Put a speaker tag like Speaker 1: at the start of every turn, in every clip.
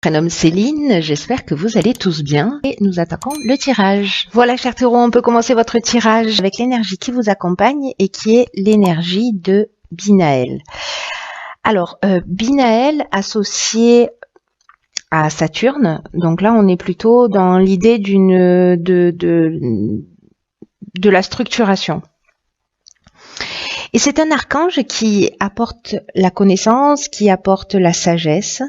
Speaker 1: Prénom Céline, j'espère que vous allez tous bien et nous attaquons le tirage. Voilà, chers taureaux, on peut commencer votre tirage avec l'énergie qui vous accompagne et qui est l'énergie de Binaël. Alors, Binaël associé à Saturne, donc là on est plutôt dans l'idée de la structuration. Et c'est un archange qui apporte la connaissance, qui apporte la sagesse,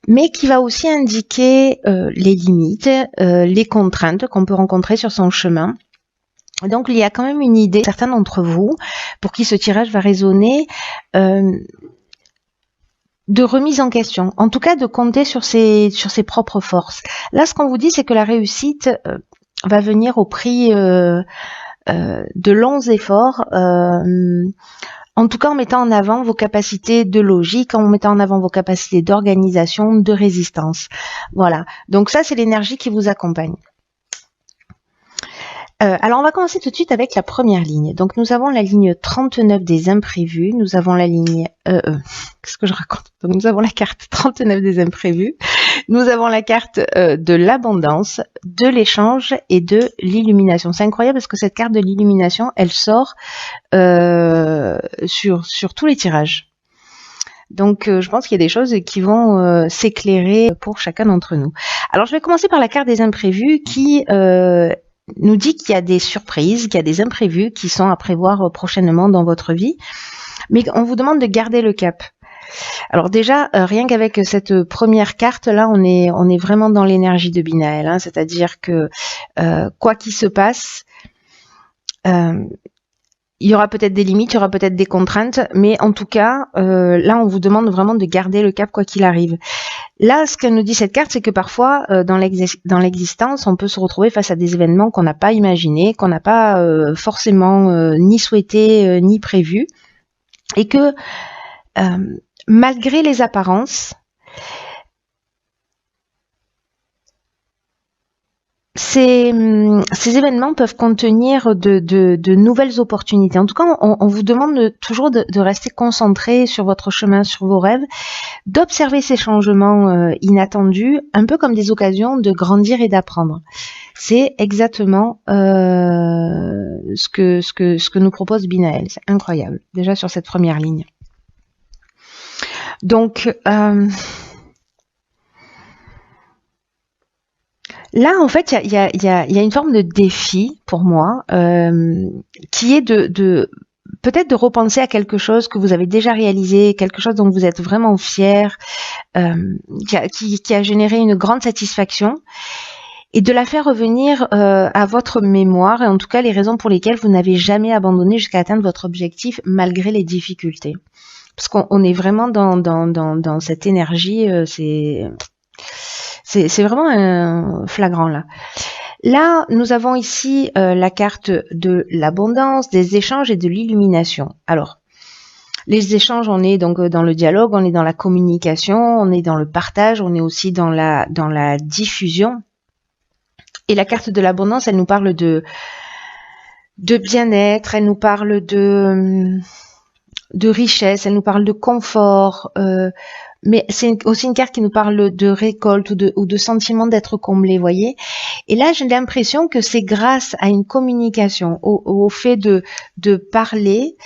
Speaker 1: mais qui va aussi indiquer les limites, les contraintes qu'on peut rencontrer sur son chemin. Donc il y a quand même une idée, certains d'entre vous, pour qui ce tirage va résonner, de remise en question, en tout cas de compter sur ses propres forces. Là, ce qu'on vous dit, c'est que la réussite va venir au prix de longs efforts, en tout cas en mettant en avant vos capacités de logique, en mettant en avant vos capacités d'organisation, de résistance. Voilà, donc ça c'est l'énergie qui vous accompagne. Alors on va commencer tout de suite avec la première ligne. Donc nous avons la ligne 39 des imprévus, nous avons la ligne... qu'est-ce que je raconte? Donc nous avons la carte 39 des imprévus, nous avons la carte de l'abondance, de l'échange et de l'illumination. C'est incroyable parce que cette carte de l'illumination, elle sort sur tous les tirages. Donc je pense qu'il y a des choses qui vont s'éclairer pour chacun d'entre nous. Alors je vais commencer par la carte des imprévus qui... nous dit qu'il y a des surprises, qu'il y a des imprévus qui sont à prévoir prochainement dans votre vie, mais on vous demande de garder le cap. Alors déjà, rien qu'avec cette première carte là, on est vraiment dans l'énergie de Binaël, hein, c'est-à-dire que quoi qu'il se passe, il y aura peut-être des limites, il y aura peut-être des contraintes, mais en tout cas, là, on vous demande vraiment de garder le cap quoi qu'il arrive. Là, ce que nous dit cette carte, c'est que parfois, dans l'existence, on peut se retrouver face à des événements qu'on n'a pas imaginés, qu'on n'a pas forcément ni souhaité, ni prévu, et que malgré les apparences, ces événements peuvent contenir de nouvelles opportunités. En tout cas, on vous demande toujours de rester concentré sur votre chemin, sur vos rêves, d'observer ces changements inattendus, un peu comme des occasions de grandir et d'apprendre. C'est exactement ce que nous propose Binaël. C'est incroyable, déjà sur cette première ligne. Donc... là, en fait, il y a une forme de défi pour moi qui est peut-être de repenser à quelque chose que vous avez déjà réalisé, quelque chose dont vous êtes vraiment fier, qui a généré une grande satisfaction, et de la faire revenir à votre mémoire, et en tout cas les raisons pour lesquelles vous n'avez jamais abandonné jusqu'à atteindre votre objectif malgré les difficultés. Parce qu'on est vraiment dans cette énergie, c'est vraiment flagrant là. Là, nous avons ici la carte de l'abondance, des échanges et de l'illumination. Alors, les échanges, on est donc dans le dialogue, on est dans la communication, on est dans le partage, on est aussi dans la diffusion. Et la carte de l'abondance, elle nous parle de bien-être, elle nous parle de richesse, elle nous parle de confort, mais c'est aussi une carte qui nous parle de récolte ou de sentiment d'être comblé, voyez. Et là, j'ai l'impression que c'est grâce à une communication, au fait de parler,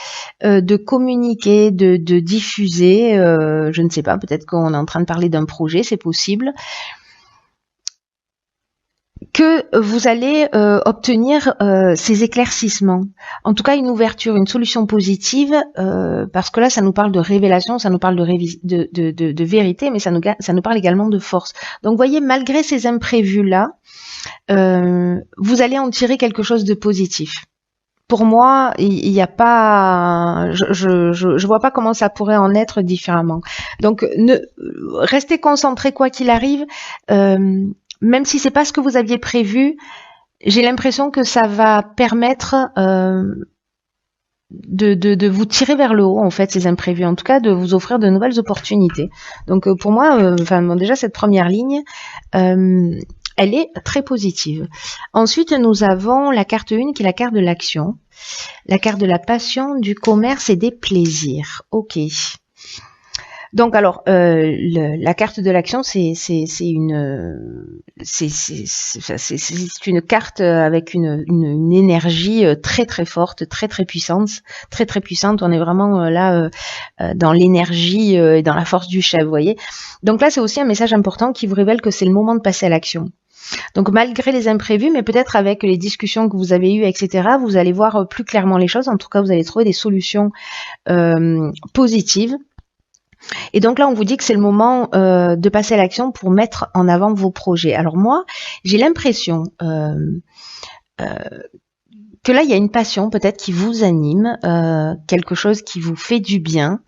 Speaker 1: de communiquer, de diffuser, je ne sais pas, peut-être qu'on est en train de parler d'un projet, c'est possible, que vous allez obtenir ces éclaircissements. En tout cas, une ouverture, une solution positive, parce que là, ça nous parle de révélation, ça nous parle de vérité, mais ça nous parle également de force. Donc, vous voyez, malgré ces imprévus-là, vous allez en tirer quelque chose de positif. Pour moi, il n'y a pas, je vois pas comment ça pourrait en être différemment. Donc, restez concentrés quoi qu'il arrive. Même si c'est pas ce que vous aviez prévu, j'ai l'impression que ça va permettre de vous tirer vers le haut, en fait, ces imprévus. En tout cas, de vous offrir de nouvelles opportunités. Donc, pour moi, déjà, cette première ligne, elle est très positive. Ensuite, nous avons la carte 1 qui est la carte de l'action. La carte de la passion, du commerce et des plaisirs. Ok. Donc alors, la carte de l'action, c'est une carte avec une énergie très très forte, très très puissante, très très puissante. On est vraiment là dans l'énergie et dans la force du chef, vous voyez. Donc là, c'est aussi un message important qui vous révèle que c'est le moment de passer à l'action. Donc malgré les imprévus, mais peut-être avec les discussions que vous avez eues, etc., vous allez voir plus clairement les choses. En tout cas, vous allez trouver des solutions positives. Et donc là, on vous dit que c'est le moment de passer à l'action pour mettre en avant vos projets. Alors moi, j'ai l'impression que là, il y a une passion peut-être qui vous anime, quelque chose qui vous fait du bien,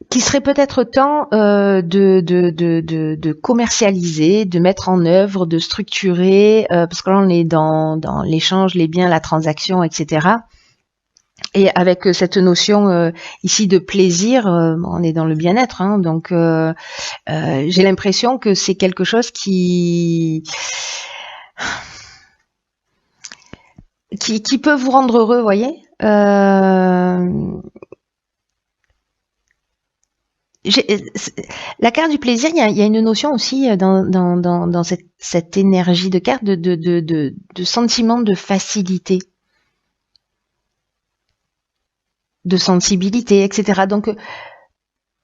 Speaker 1: qui serait peut-être temps de commercialiser, de mettre en œuvre, de structurer, parce que là, on est dans l'échange, les biens, la transaction, etc. Et avec cette notion ici de plaisir, on est dans le bien-être, hein, donc j'ai l'impression que c'est quelque chose qui peut vous rendre heureux, vous voyez. La carte du plaisir, il y a une notion aussi dans cette énergie de carte de sentiment de facilité, de sensibilité, etc. Donc,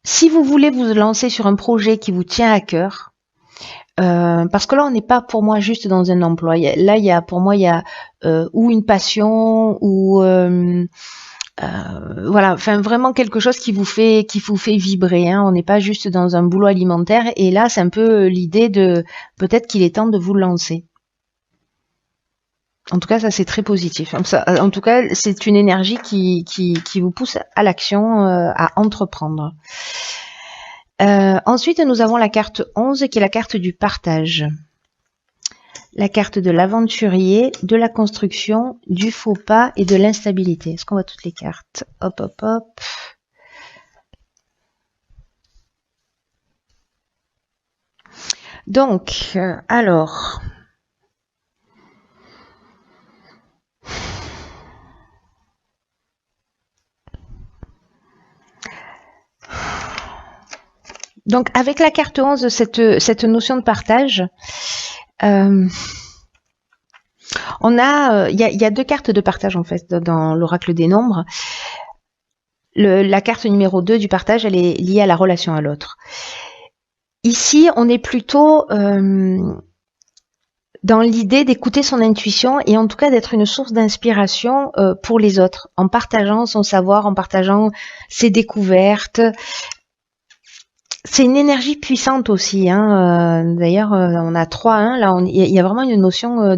Speaker 1: si vous voulez vous lancer sur un projet qui vous tient à cœur, parce que là, on n'est pas pour moi juste dans un emploi. Là, pour moi, il y a ou une passion ou voilà, enfin vraiment quelque chose qui vous fait vibrer. Hein. On n'est pas juste dans un boulot alimentaire. Et là, c'est un peu l'idée de peut-être qu'il est temps de vous lancer. En tout cas, ça c'est très positif. En tout cas, c'est une énergie qui vous pousse à l'action, à entreprendre. Ensuite, nous avons la carte 11 qui est la carte du partage. La carte de l'aventurier, de la construction, du faux pas et de l'instabilité. Est-ce qu'on voit toutes les cartes? Hop, hop, hop. Donc, alors... Donc, avec la carte 11, cette notion de partage, on a, il y a deux cartes de partage en fait dans l'oracle des nombres. La carte numéro 2 du partage, elle est liée à la relation à l'autre. Ici, on est plutôt dans l'idée d'écouter son intuition et en tout cas d'être une source d'inspiration pour les autres, en partageant son savoir, en partageant ses découvertes. C'est une énergie puissante aussi. Hein. D'ailleurs, on a 3-1. Là, il y a vraiment une notion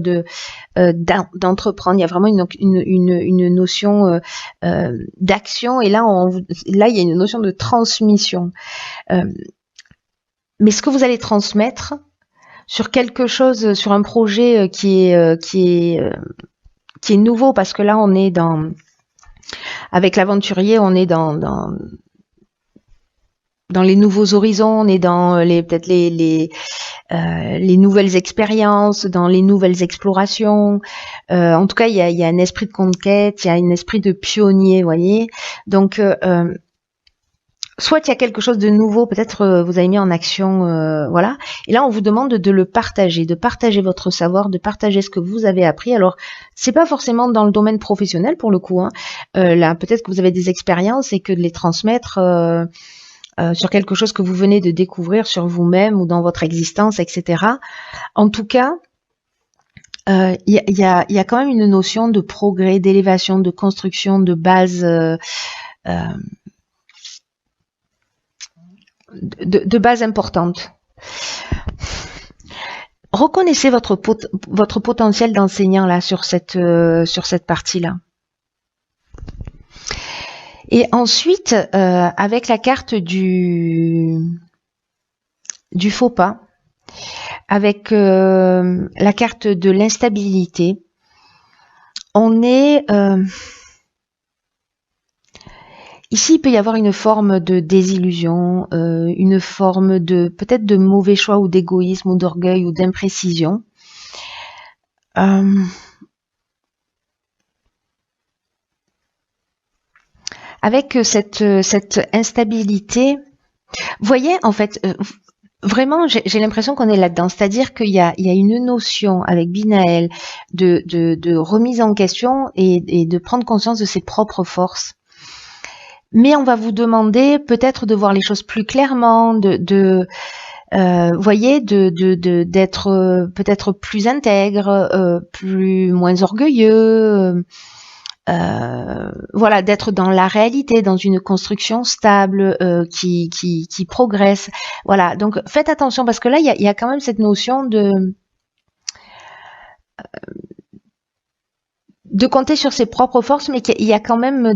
Speaker 1: d'entreprendre. Il y a vraiment une notion d'action. Et là, il y a une notion de transmission. Mais ce que vous allez transmettre sur quelque chose, sur un projet qui est nouveau, parce que là, on est avec l'aventurier, on est dans les nouveaux horizons, on est dans peut-être les nouvelles expériences, dans les nouvelles explorations. En tout cas, il y a un esprit de conquête, il y a un esprit de pionnier, vous voyez. Donc, soit il y a quelque chose de nouveau, peut-être vous avez mis en action, voilà. Et là, on vous demande de le partager, de partager votre savoir, de partager ce que vous avez appris. Alors, c'est pas forcément dans le domaine professionnel pour le coup. Hein. Là, peut-être que vous avez des expériences et que de les transmettre. Sur quelque chose que vous venez de découvrir sur vous-même ou dans votre existence, etc. En tout cas, il y a quand même une notion de progrès, d'élévation, de construction, de base, de base importante. Reconnaissez votre potentiel d'enseignant là sur cette partie-là. Et ensuite, avec la carte du faux pas, avec la carte de l'instabilité, on est... ici, il peut y avoir une forme de désillusion, une forme de peut-être de mauvais choix ou d'égoïsme ou d'orgueil ou d'imprécision. avec cette instabilité, vous voyez, en fait, vraiment, j'ai l'impression qu'on est là-dedans. C'est-à-dire qu'il y a une notion avec Binaël de remise en question et de prendre conscience de ses propres forces. Mais on va vous demander peut-être de voir les choses plus clairement, voyez, d'être peut-être plus intègre, moins orgueilleux, voilà, d'être dans la réalité, dans une construction stable qui progresse. Voilà, donc faites attention parce que là, il y a quand même cette notion de compter sur ses propres forces, mais qu'il y a quand même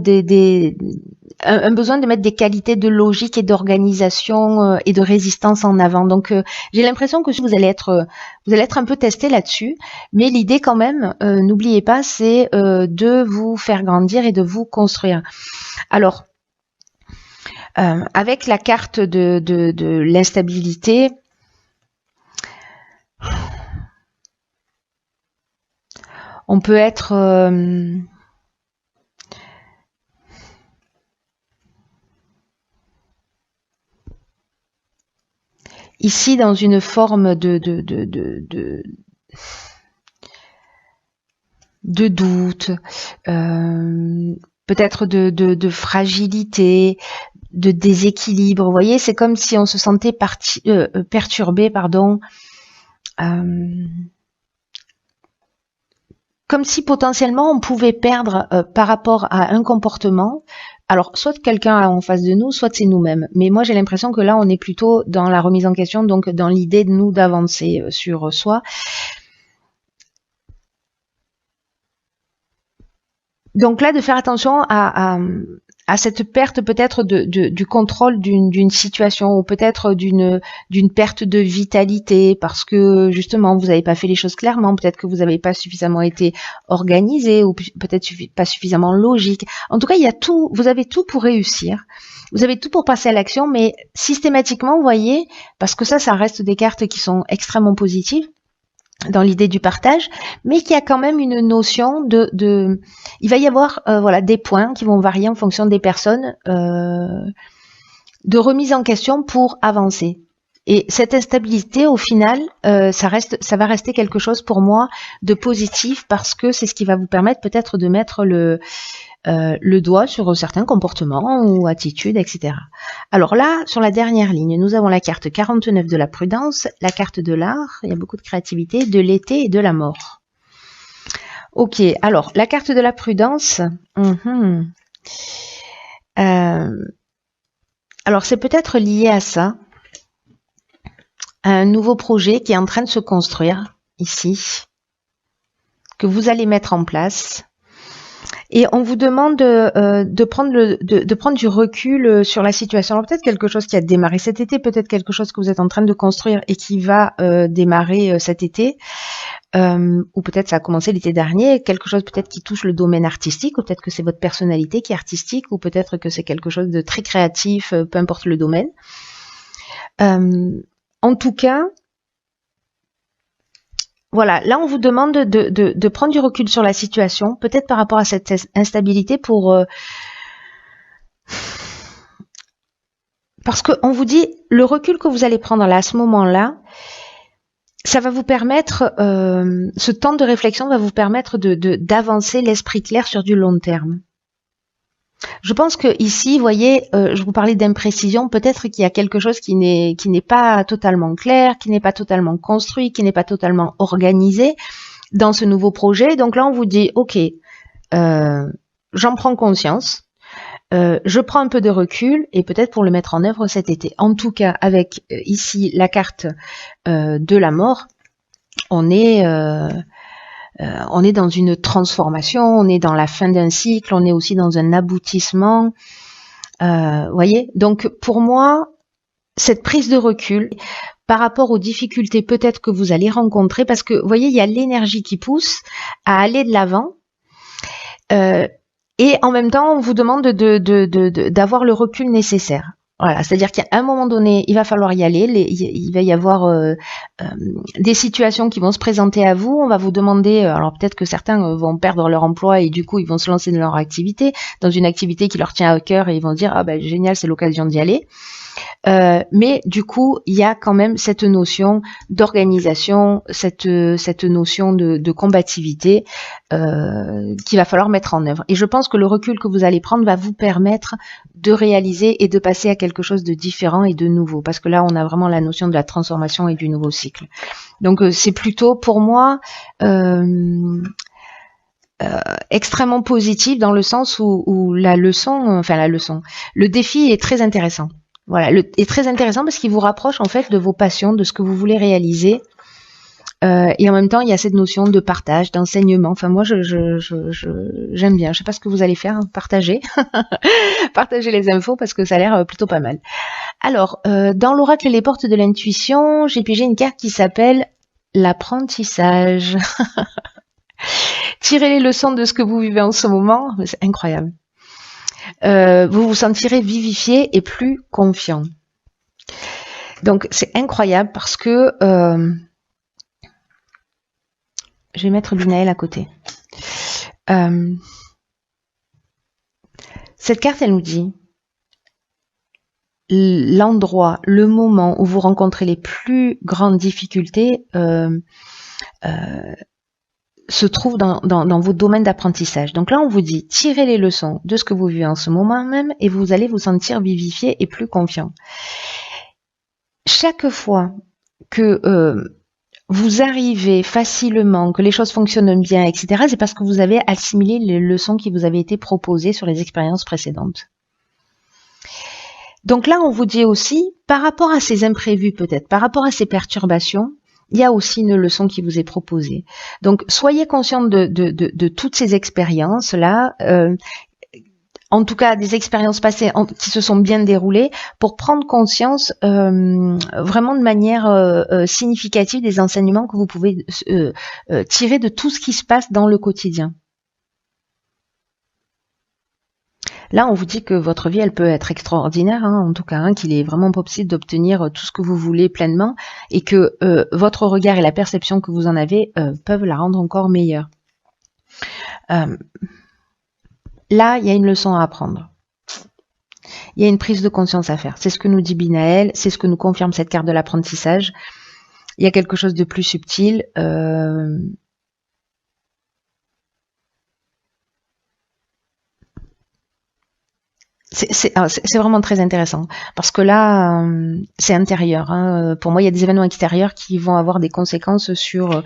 Speaker 1: un besoin de mettre des qualités de logique et d'organisation et de résistance en avant. Donc j'ai l'impression que vous allez être un peu testé là-dessus, mais l'idée quand même, n'oubliez pas, c'est de vous faire grandir et de vous construire. Alors avec la carte de l'instabilité, on peut être ici dans une forme de doute, peut-être de fragilité, de déséquilibre. Vous voyez, c'est comme si on se sentait perturbé, pardon. Comme si potentiellement on pouvait perdre par rapport à un comportement, alors soit quelqu'un en face de nous, soit c'est nous-mêmes. Mais moi j'ai l'impression que là on est plutôt dans la remise en question, donc dans l'idée de nous d'avancer sur soi. Donc là de faire attention à cette perte peut-être du contrôle d'une situation ou peut-être d'une perte de vitalité parce que justement vous n'avez pas fait les choses clairement, peut-être que vous n'avez pas suffisamment été organisé ou peut-être pas suffisamment logique. En tout cas, il y a tout, vous avez tout pour réussir. Vous avez tout pour passer à l'action, mais systématiquement, vous voyez, parce que ça reste des cartes qui sont extrêmement positives dans l'idée du partage, mais qu'il y a quand même une notion il va y avoir voilà des points qui vont varier en fonction des personnes de remise en question pour avancer. Et cette instabilité, au final, ça va rester quelque chose pour moi de positif parce que c'est ce qui va vous permettre peut-être de mettre le doigt sur certains comportements ou attitudes, etc. Alors là, sur la dernière ligne, nous avons la carte 49 de la prudence, la carte de l'art, il y a beaucoup de créativité, de l'été et de la mort. Ok, alors la carte de la prudence, alors c'est peut-être lié à ça, à un nouveau projet qui est en train de se construire ici, que vous allez mettre en place. Et on vous demande de prendre du recul sur la situation. Alors peut-être quelque chose qui a démarré cet été, peut-être quelque chose que vous êtes en train de construire et qui va démarrer cet été, ou peut-être ça a commencé l'été dernier, quelque chose peut-être qui touche le domaine artistique, ou peut-être que c'est votre personnalité qui est artistique, ou peut-être que c'est quelque chose de très créatif, peu importe le domaine. En tout cas, voilà, là on vous demande de prendre du recul sur la situation, peut-être par rapport à cette instabilité parce qu'on vous dit, le recul que vous allez prendre là, à ce moment-là, ça va vous permettre, ce temps de réflexion va vous permettre d'avancer l'esprit clair sur du long terme. Je pense que ici, vous voyez, je vous parlais d'imprécision, peut-être qu'il y a quelque chose qui n'est pas totalement clair, qui n'est pas totalement construit, qui n'est pas totalement organisé dans ce nouveau projet. Donc là, on vous dit, ok, j'en prends conscience, je prends un peu de recul et peut-être pour le mettre en œuvre cet été. En tout cas, avec ici la carte de la mort, on est dans une transformation, on est dans la fin d'un cycle, on est aussi dans un aboutissement. Voyez, donc pour moi, cette prise de recul par rapport aux difficultés peut-être que vous allez rencontrer, parce que vous voyez, il y a l'énergie qui pousse à aller de l'avant. Et en même temps, on vous demande d'avoir le recul nécessaire. Voilà, c'est-à-dire qu'à un moment donné, il va falloir y aller. Il va y avoir des situations qui vont se présenter à vous. On va vous demander, alors peut-être que certains vont perdre leur emploi et du coup, ils vont se lancer dans leur activité, dans une activité qui leur tient à cœur et ils vont dire, ah ben génial, c'est l'occasion d'y aller. Mais du coup, il y a quand même cette notion d'organisation, cette notion de combativité qu'il va falloir mettre en œuvre. Et je pense que le recul que vous allez prendre va vous permettre de réaliser et de passer à quelque chose de différent et de nouveau. Parce que là, on a vraiment la notion de la transformation et du nouveau cycle. Donc, c'est plutôt pour moi extrêmement positif dans le sens où le défi est très intéressant. Voilà, est très intéressant parce qu'il vous rapproche en fait de vos passions, de ce que vous voulez réaliser. Et en même temps, il y a cette notion de partage, d'enseignement. Enfin, moi, j'aime bien. Je sais pas ce que vous allez faire, hein, partager, partager les infos parce que ça a l'air plutôt pas mal. Alors, dans l'oracle Les Portes de l'intuition, j'ai pigé une carte qui s'appelle l'apprentissage. Tirez les leçons de ce que vous vivez en ce moment, c'est incroyable. Vous vous sentirez vivifié et plus confiant. Donc c'est incroyable parce que je vais mettre Binaël à côté. Cette carte, elle nous dit l'endroit, le moment où vous rencontrez les plus grandes difficultés se trouve dans vos domaines d'apprentissage. Donc là, on vous dit, tirez les leçons de ce que vous vivez en ce moment même et vous allez vous sentir vivifié et plus confiant. Chaque fois que vous arrivez facilement, que les choses fonctionnent bien, etc., c'est parce que vous avez assimilé les leçons qui vous avaient été proposées sur les expériences précédentes. Donc là, on vous dit aussi, par rapport à ces imprévus peut-être, par rapport à ces perturbations, il y a aussi une leçon qui vous est proposée. Donc, soyez conscient de toutes ces expériences-là, en tout cas des expériences passées qui se sont bien déroulées, pour prendre conscience vraiment de manière significative des enseignements que vous pouvez tirer de tout ce qui se passe dans le quotidien. Là, on vous dit que votre vie, elle peut être extraordinaire, hein, en tout cas, hein, qu'il est vraiment possible d'obtenir tout ce que vous voulez pleinement et que votre regard et la perception que vous en avez peuvent la rendre encore meilleure. Là, il y a une leçon à apprendre. Il y a une prise de conscience à faire. C'est ce que nous dit Binaël, c'est ce que nous confirme cette carte de l'apprentissage. Il y a quelque chose de plus subtil. C'est vraiment très intéressant parce que là, c'est intérieur. Hein. Pour moi, il y a des événements extérieurs qui vont avoir des conséquences sur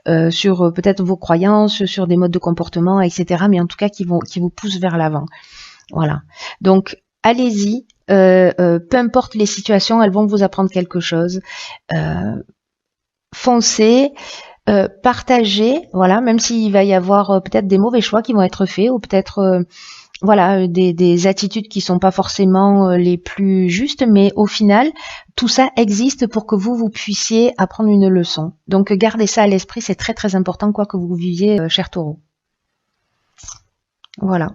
Speaker 1: peut-être vos croyances, sur des modes de comportement, etc. Mais en tout cas, qui vous poussent vers l'avant. Voilà. Donc, allez-y. Peu importe les situations, elles vont vous apprendre quelque chose. Foncez. Partagez. Voilà. Même s'il va y avoir peut-être des mauvais choix qui vont être faits ou peut-être voilà, des attitudes qui sont pas forcément les plus justes, mais au final, tout ça existe pour que vous puissiez apprendre une leçon. Donc, gardez ça à l'esprit, c'est très très important, quoi que vous viviez, cher Taureau. Voilà.